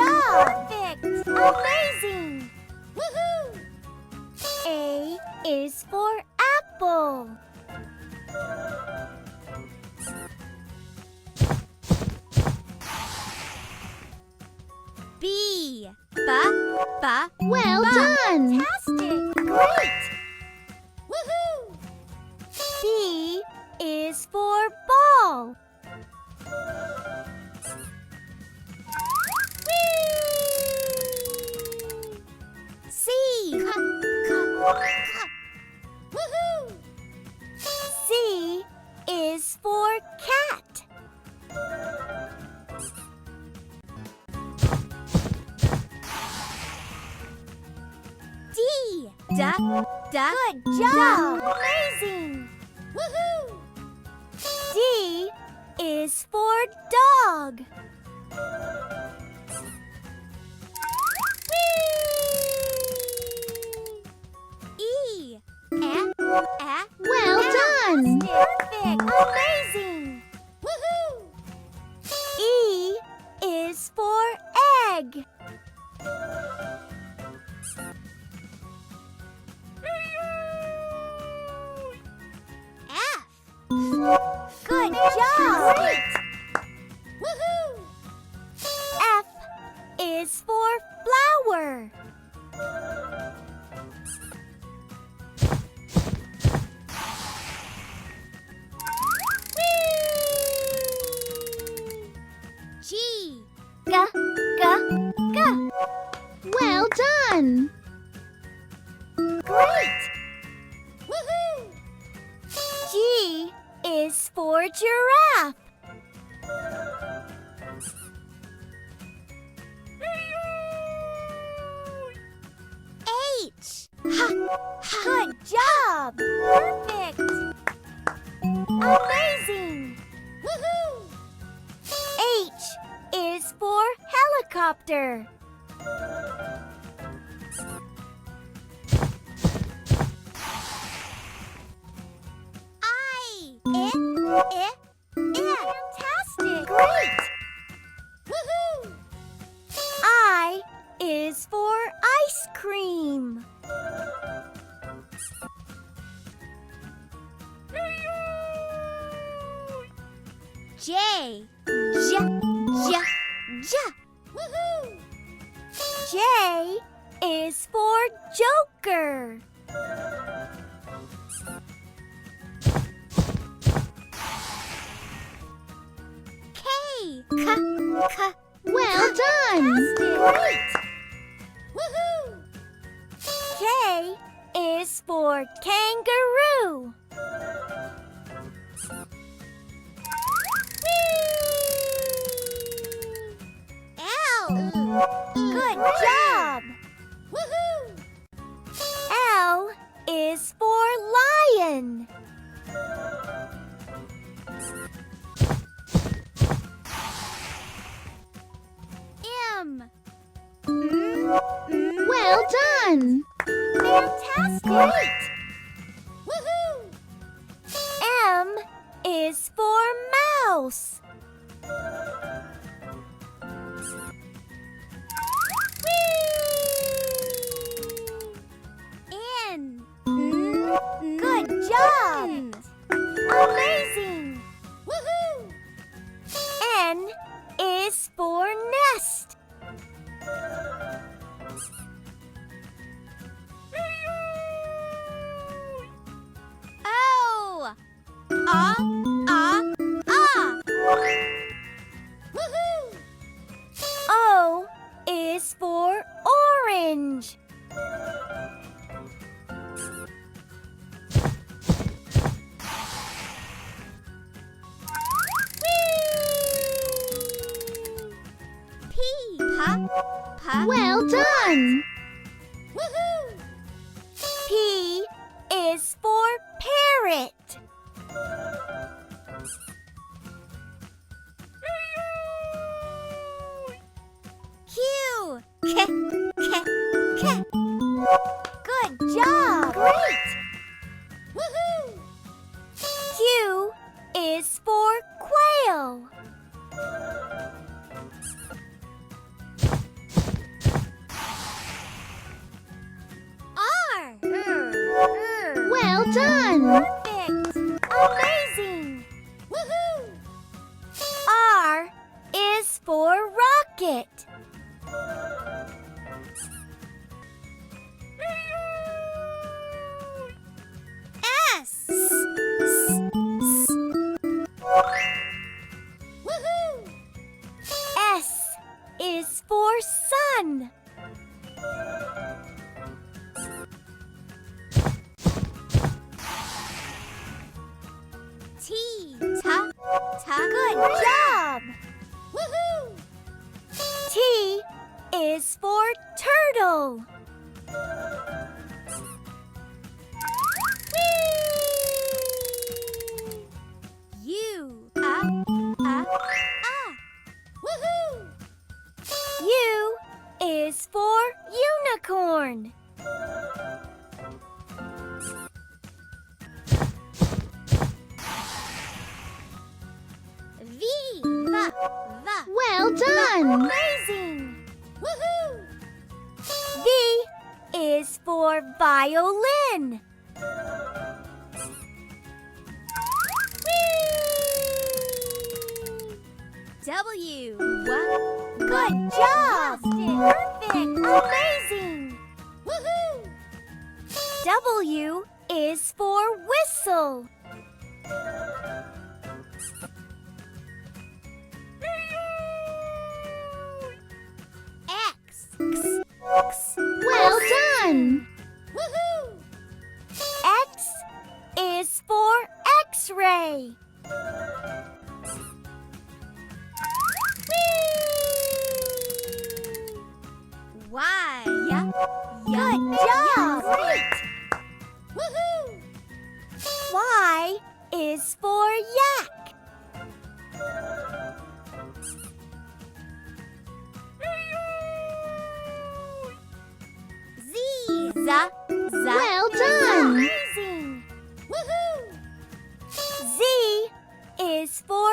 job! Perfect! Amazing! Woohoo! A is for apple. B. Well done! Fantastic! Great! Woohoo! B is for ball. Whee! C. Woohoo! C is for cat. D. Good job! Amazing! Woohoo! D is for dog. Whee! E. Well done! Perfect! Amazing! Woohoo! E is for egg. F. Good job! Great! Woohoo! F is for flower. Whee! G. G. Well done! Great! Woohoo! G is for giraffe. H. Good job! Perfect! Amazing! Woohoo! H is for helicopter. I. Fantastic! Great! Woohoo! I is for ice cream. J. J. Woohoo! J is for joker. K. Well done! Great! Woohoo! K is for kangaroo. Whee! L. Good job! Woohoo! L is for lion. M. Well done! Fantastic! Great! Woohoo! M is for mouse. Whee! N. Good job! Amazing! Woohoo! N is for nest. O. Woohoo! O is for orange. Whee! P. Well done! Woohoo! P is for parrot. Q. Good job! Great! Woohoo! Q is for quail. T is for turtle. U. Woohoo! U is for unicorn. V. Well done. Amazing! Woohoo! V is for violin. W. Good job! Perfect! Amazing! Woohoo! W is for whistle. X. Well done. Woohoo! X is for X-ray. Y. Good job! Great! Woohoo! Y is for yak. Z. Well done. Amazing! Woohoo! Z is for